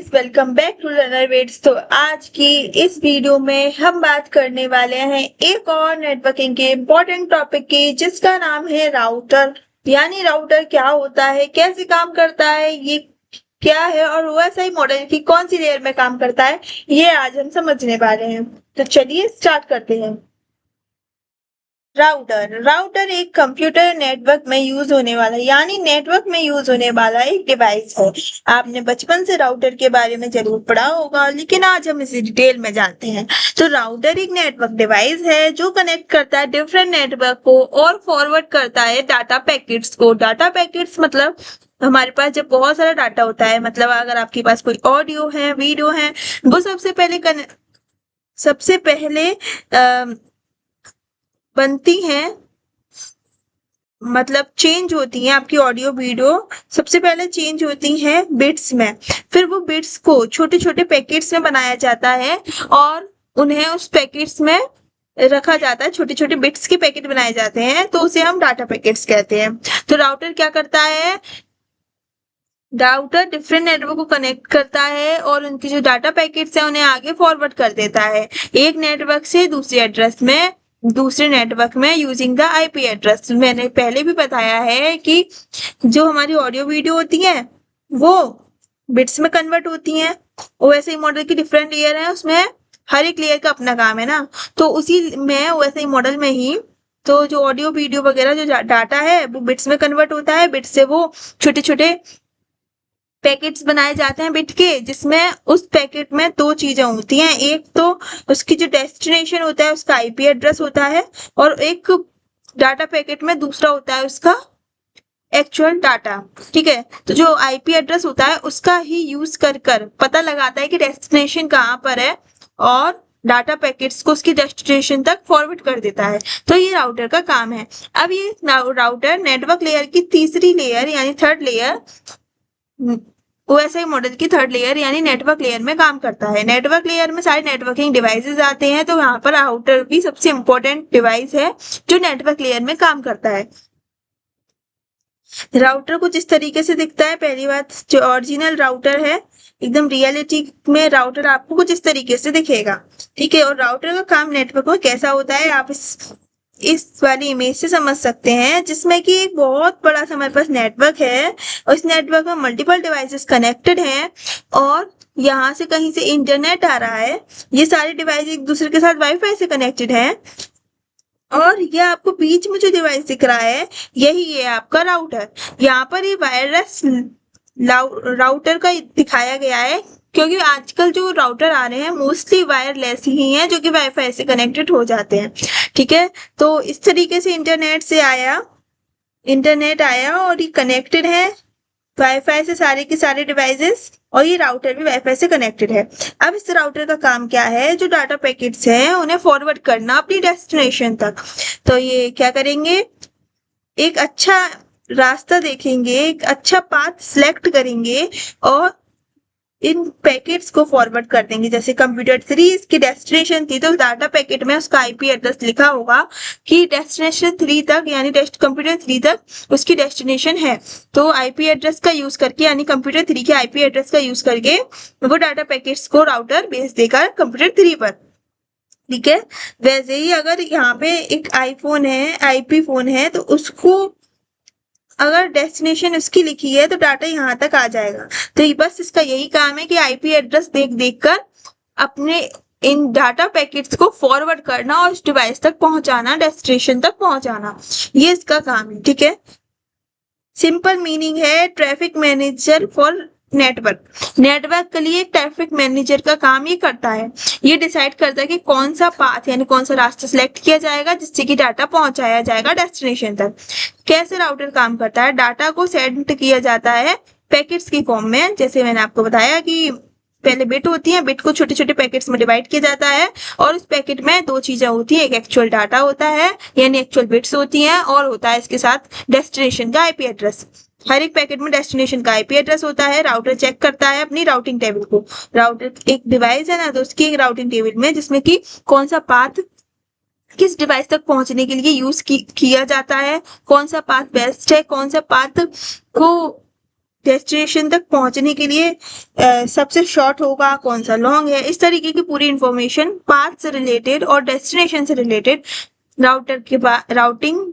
Guys, welcome back to Learner Vids. तो आज की इस वीडियो में हम बात करने वाले हैं एक और नेटवर्किंग के इम्पोर्टेंट टॉपिक की, जिसका नाम है राउटर। यानी राउटर क्या होता है, कैसे काम करता है, ये क्या है और OSI मॉडल की कौन सी लेयर में काम करता है, ये आज हम समझने वाले हैं। तो चलिए स्टार्ट करते हैं। राउटर एक कंप्यूटर नेटवर्क में यूज होने वाला यानी नेटवर्क में यूज होने वाला एक डिवाइस है। आपने बचपन से राउटर के बारे में जरूर पढ़ा होगा, लेकिन आज हम इसे डिटेल में जानते हैं। तो राउटर एक नेटवर्क डिवाइस है जो कनेक्ट करता है डिफरेंट नेटवर्क को और फॉरवर्ड करता है डाटा पैकेट्स को। डाटा पैकेट्स मतलब हमारे पास जब बहुत सारा डाटा होता है, मतलब अगर आपके पास कोई ऑडियो है, वीडियो है, वो सबसे पहले बनती हैं, मतलब चेंज होती हैं। आपकी ऑडियो वीडियो सबसे पहले चेंज होती हैं बिट्स में, फिर वो बिट्स को छोटे छोटे पैकेट्स में बनाया जाता है और उन्हें उस पैकेट्स में रखा जाता है। छोटे छोटे बिट्स के पैकेट बनाए जाते हैं, तो उसे हम डाटा पैकेट्स कहते हैं। तो राउटर क्या करता है, राउटर डिफरेंट नेटवर्क को कनेक्ट करता है और उनके जो डाटा पैकेट्स हैं उन्हें आगे फॉरवर्ड कर देता है एक नेटवर्क से दूसरे नेटवर्क में यूजिंग द IP एड्रेस। मैंने पहले भी बताया है कि जो हमारी ऑडियो वीडियो होती है वो बिट्स में कन्वर्ट होती हैं। OSI मॉडल की डिफरेंट लेयर है, उसमें हर एक लेयर का अपना काम है ना। तो उसी में OSI मॉडल में ही तो जो ऑडियो वीडियो वगैरह जो डाटा है वो बिट्स में कन्वर्ट होता है। बिट्स से वो छोटे छोटे पैकेट्स बनाए जाते हैं बिट के, जिसमें उस पैकेट में दो चीजें होती हैं। एक तो उसकी जो डेस्टिनेशन होता है उसका IP एड्रेस होता है, और एक डाटा पैकेट में दूसरा होता है उसका एक्चुअल डाटा। ठीक है, तो जो IP एड्रेस होता है उसका ही यूज कर पता लगाता है कि डेस्टिनेशन कहाँ पर है और डाटा पैकेट्स को उसकी डेस्टिनेशन तक फॉरवर्ड कर देता है। तो ये राउटर का काम है। अब ये राउटर नेटवर्क लेयर की तीसरी लेयर यानी थर्ड लेयर, OSI मॉडल की थर्ड लेयर यानी नेटवर्क लेयर में काम करता है। नेटवर्क लेयर में सारे नेटवर्किंग डिवाइसेस आते हैं, तो यहाँ पर राउटर भी सबसे इम्पोर्टेंट डिवाइस है जो नेटवर्क लेयर में काम करता है। राउटर कुछ इस तरीके से दिखता है। पहली बात, जो ओरिजिनल राउटर है एकदम रियलिटी में राउटर आपको कुछ इस तरीके से दिखेगा। ठीक है, और राउटर का काम नेटवर्क में कैसा होता है आप इस वाली इमेज से समझ सकते हैं, जिसमें कि एक बहुत बड़ा सा हमारे पास नेटवर्क है और इस नेटवर्क में मल्टीपल डिवाइसेस कनेक्टेड हैं और यहाँ से कहीं से इंटरनेट आ रहा है। ये सारे डिवाइस एक दूसरे के साथ वाईफाई से कनेक्टेड हैं और ये आपको बीच में जो डिवाइस दिख रहा है यही है आपका राउटर। यहाँ पर ये वायरलेस राउटर का दिखाया गया है, क्योंकि आजकल जो राउटर आ रहे हैं मोस्टली वायरलेस ही हैं, जो कि वाईफाई से कनेक्टेड हो जाते हैं। ठीक है, तो इस तरीके से इंटरनेट आया और ये कनेक्टेड है वाईफाई से सारे के सारे डिवाइसेस, और ये राउटर भी वाईफाई से कनेक्टेड है। अब इस राउटर का काम क्या है, जो डाटा पैकेट्स हैं उन्हें फॉरवर्ड करना अपनी डेस्टिनेशन तक। तो ये क्या करेंगे, एक अच्छा रास्ता देखेंगे, एक अच्छा पाथ सिलेक्ट करेंगे और इन पैकेट्स को फॉरवर्ड कर देंगे। जैसे कंप्यूटर 3 इसकी डेस्टिनेशन थी, तो डाटा पैकेट में उसका IP एड्रेस लिखा होगा कि डेस्टिनेशन 3 तक यानी कंप्यूटर 3 तक उसकी डेस्टिनेशन है। तो IP एड्रेस का यूज करके यानी कंप्यूटर 3 के IP एड्रेस का यूज करके वो डाटा पैकेट्स को राउटर भेज देगा कंप्यूटर 3 पर। ठीक है, वैसे ही अगर यहाँ पे एक iPhone है, IP फोन है, तो उसको अगर डेस्टिनेशन उसकी लिखी है तो डाटा यहाँ तक आ जाएगा। तो बस इसका यही काम है कि IP एड्रेस देख कर अपने इन डाटा पैकेट्स को फॉरवर्ड करना और उस डिवाइस तक पहुंचाना, डेस्टिनेशन तक पहुंचाना, ये इसका काम है। ठीक है, सिंपल मीनिंग है ट्रैफिक मैनेजर फॉर नेटवर्क के लिए ट्रैफिक मैनेजर का काम ये करता है। ये डिसाइड करता है कि कौन सा पाथ यानी कौन सा रास्ता सिलेक्ट किया जाएगा जिससे कि डाटा पहुंचाया जाएगा डेस्टिनेशन तक। कैसे राउटर काम करता है, डाटा को सेंड किया जाता है पैकेट्स की फॉर्म में। जैसे मैंने आपको बताया कि पहले बिट होती है, बिट को छोटे छोटे पैकेट्स में डिवाइड किया जाता है और उस पैकेट में दो चीजें होती है, एक एक्चुअल डाटा होता है यानी एक्चुअल बिट्स होती हैं, और होता है इसके साथ डेस्टिनेशन का IP एड्रेस। हर एक पैकेट में डेस्टिनेशन का IP एड्रेस होता है। राउटर चेक करता है अपनी राउटिंग टेबल को। राउटर एक डिवाइस है ना, तो उसकी एक राउटिंग टेबल में जिसमें कि कौन सा पाथ किस डिवाइस तक पहुंचने के लिए यूज किया जाता है, कौन सा पाथ बेस्ट है, कौन सा पाथ को डेस्टिनेशन तक पहुंचने के लिए सबसे शॉर्ट होगा, कौन सा लॉन्ग है, इस तरीके की पूरी इंफॉर्मेशन पाथ से रिलेटेड और डेस्टिनेशन से रिलेटेड राउटर के राउटिंग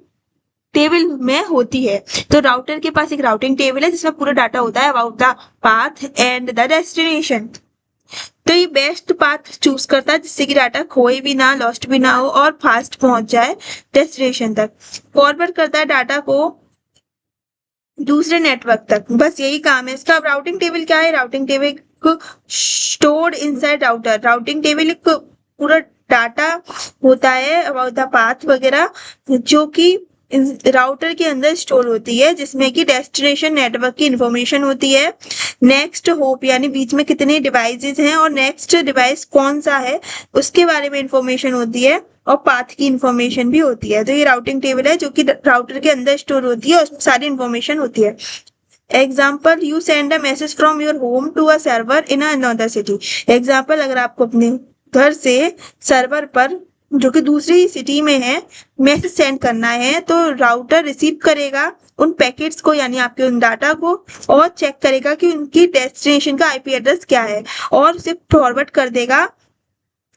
टेबल में होती है। तो राउटर के पास एक राउटिंग टेबल है जिसमें पूरा डाटा होता है about the path and the destination. तो ये बेस्ट पाथ चूज करता है जिससे कि डाटा खोए भी ना, लॉस्ट भी ना हो और फास्ट पहुंच जाए डेस्टिनेशन तक। फॉरवर्ड करता है डाटा को दूसरे नेटवर्क तक, बस यही काम है इसका। अब राउटिंग टेबल क्या है? Routing table stored inside router. Routing table एक पूरा डाटा होता है अबाउट द पाथ वगैरह जो कि राउटर के अंदर स्टोर होती है, जिसमें कि डेस्टिनेशन नेटवर्क की इंफॉर्मेशन होती है, नेक्स्ट होप यानी बीच में कितने डिवाइसेस हैं और नेक्स्ट डिवाइस कौन सा है उसके बारे में इंफॉर्मेशन होती है और पाथ की इंफॉर्मेशन भी होती है। तो ये राउटिंग टेबल है जो कि राउटर के अंदर स्टोर होती है, उसमें सारी इंफॉर्मेशन होती है। Example, you send a message from your home to a server in another city. Example, अगर आपको अपने घर से सर्वर पर जो कि दूसरी सिटी में है मैसेज सेंड करना है तो राउटर रिसीव करेगा उन पैकेट्स को यानी आपके उन डाटा को और चेक करेगा कि उनकी डेस्टिनेशन का आईपी एड्रेस क्या है और उसे फॉरवर्ड कर देगा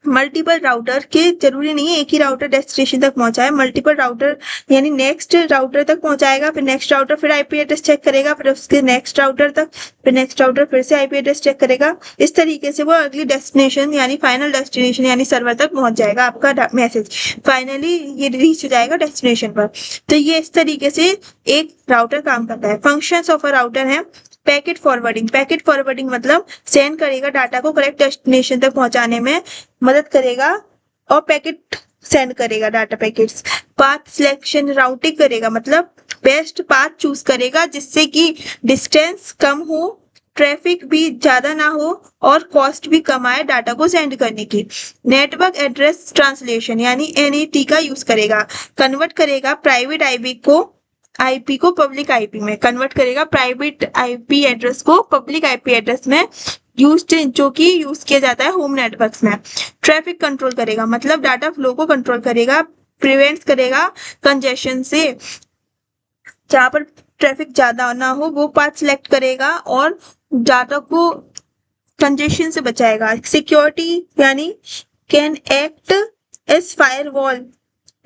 मल्टीपल राउटर के। जरूरी नहीं है एक ही राउटर डेस्टिनेशन तक पहुंचाए, मल्टीपल राउटर यानी नेक्स्ट राउटर तक पहुंचाएगा, फिर नेक्स्ट राउटर फिर आईपी एड्रेस चेक करेगा, फिर उसके नेक्स्ट राउटर तक, फिर नेक्स्ट राउटर फिर से आईपी एड्रेस चेक करेगा। इस तरीके से वो अगली डेस्टिनेशन यानी फाइनल डेस्टिनेशन यानी सर्वर तक पहुंच जाएगा आपका मैसेज, फाइनली ये रीच हो जाएगा डेस्टिनेशन पर। तो ये इस तरीके से एक राउटर काम करता है। फंक्शंस ऑफ अ राउटर है पैकेट फॉरवर्डिंग। पैकेट फॉरवर्डिंग मतलब सेंड करेगा डाटा को करेक्ट डेस्टिनेशन तक पहुंचाने में मदद करेगा और पैकेट सेंड करेगा data packets. Path selection routing करेगा मतलब बेस्ट पाथ चूज करेगा जिससे कि डिस्टेंस कम हो, ट्रैफिक भी ज्यादा ना हो और कॉस्ट भी कम आए डाटा को सेंड करने की। नेटवर्क एड्रेस ट्रांसलेशन यानी एनएटी का यूज करेगा, कन्वर्ट करेगा प्राइवेट आईपी को पब्लिक आईपी में, कन्वर्ट करेगा प्राइवेट आईपी एड्रेस को पब्लिक आईपी एड्रेस में जो कि यूज किया जाता है होम नेटवर्क्स में। ट्रैफिक कंट्रोल करेगा मतलब डाटा फ्लो को कंट्रोल करेगा, प्रिवेंट करेगा कंजेशन से, जहां पर ट्रैफिक ज्यादा ना हो वो पाथ सिलेक्ट करेगा और डाटा को कंजेशन से बचाएगा। सिक्योरिटी यानी can act as firewall,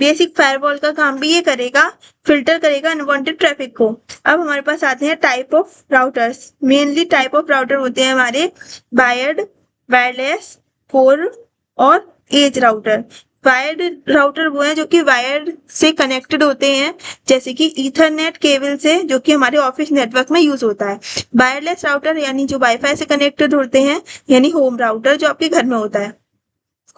basic firewall का काम भी ये करेगा, फिल्टर करेगा अनवांटेड ट्रैफिक को। अब हमारे पास आते हैं type of routers. Mainly type of router होते हैं हमारे वायर्ड, वायरलेस, कोर और एज राउटर। वायर्ड राउटर वो है जो कि वायर्ड से कनेक्टेड होते हैं जैसे कि ईथरनेट केबल से, जो कि हमारे ऑफिस नेटवर्क में यूज होता है। वायरलेस राउटर यानी जो वाईफाई से कनेक्टेड होते हैं यानी होम राउटर जो आपके घर में होता है।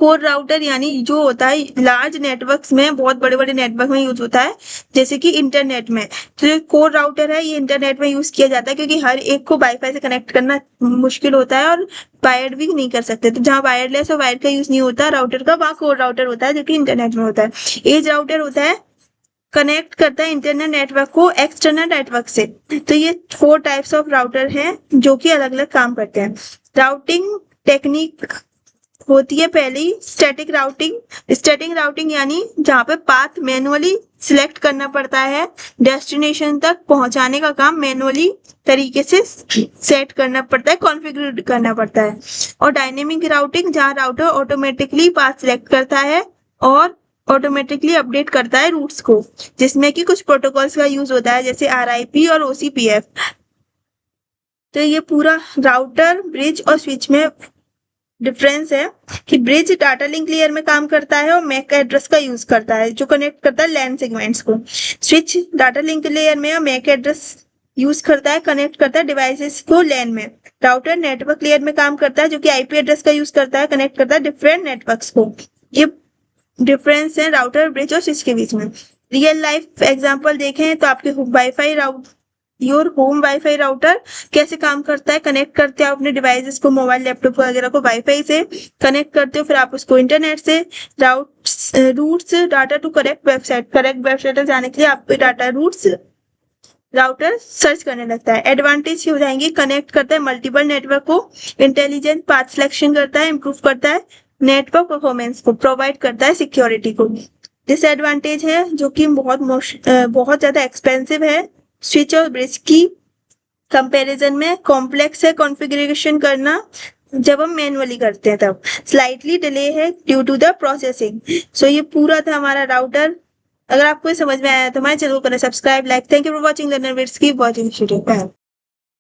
कोर राउटर यानी जो होता है लार्ज नेटवर्क्स में, बहुत बड़े बड़े नेटवर्क में यूज होता है जैसे कि इंटरनेट में। तो जो कोर राउटर है ये इंटरनेट में यूज किया जाता है क्योंकि हर एक को वाईफाई से कनेक्ट करना मुश्किल होता है और वायर्ड भी नहीं कर सकते। तो जहाँ वायरलेस और वायर्ड का यूज नहीं होता राउटर का, वहाँ कोर राउटर होता है जो कि इंटरनेट में होता है। एज राउटर होता है कनेक्ट करता है इंटरनेट नेटवर्क को एक्सटर्नल नेटवर्क से। तो ये 4 टाइप्स ऑफ राउटर हैं जो कि अलग अलग काम करते हैं। राउटिंग टेक्निक होती है पहली स्टैटिक राउटिंग। स्टैटिक राउटिंग यानी जहाँ पे पाथ मैनुअली सिलेक्ट करना पड़ता है, डेस्टिनेशन तक पहुंचाने का काम मैनुअली तरीके से सेट करना पड़ता है, कॉन्फ़िगर करना पड़ता है। और डायनेमिक राउटिंग जहाँ राउटर ऑटोमेटिकली पाथ सिलेक्ट करता है और ऑटोमेटिकली अपडेट करता है रूट्स को, जिसमें कि कुछ प्रोटोकॉल्स का यूज होता है जैसे RIP और OCPF। तो ये पूरा राउटर, ब्रिज और स्विच में डिफरेंस है कि ब्रिज डाटा लिंक लेयर में काम करता है और मैक एड्रेस का यूज करता है जो कनेक्ट करता है लैन सेगमेंट्स को। स्विच डाटा लिंक लेयर में और मैक एड्रेस यूज करता है, कनेक्ट करता है डिवाइसेस को लैन में। राउटर नेटवर्क लेयर में काम करता है जो कि आईपी एड्रेस का यूज करता है, कनेक्ट करता है डिफरेंट नेटवर्क्स को। ये डिफरेंस है राउटर, ब्रिज और स्विच के बीच में। रियल लाइफ एग्जांपल देखें तो आपके योर होम वाईफाई राउटर कैसे काम करता है। कनेक्ट करते हो अपने डिवाइसेस को, मोबाइल लैपटॉप वगैरह को वाईफाई से कनेक्ट करते हो, फिर आप उसको इंटरनेट से routes data to correct website जाने के लिए आपको डाटा रूट्स राउटर सर्च करने लगता है। एडवांटेज हो जाएंगे, कनेक्ट करता है मल्टीपल नेटवर्क को, इंटेलिजेंट पाथ सिलेक्शन करता है, इंप्रूव करता है नेटवर्क परफॉर्मेंस को, प्रोवाइड करता है सिक्योरिटी को। डिसएडवांटेज है जो कि बहुत ज्यादा एक्सपेंसिव है स्विच और ब्रिज की कंपैरिजन में कॉम्प्लेक्स है कॉन्फ़िगरेशन करना, जब हम मैनुअली करते हैं तब। स्लाइटली डिले है ड्यू टू द प्रोसेसिंग। सो ये पूरा था हमारा राउटर। अगर आपको ये समझ में आया तो हमारे चैनल को करें subscribe, like. Thank you for watching Learner Vids, keep watching.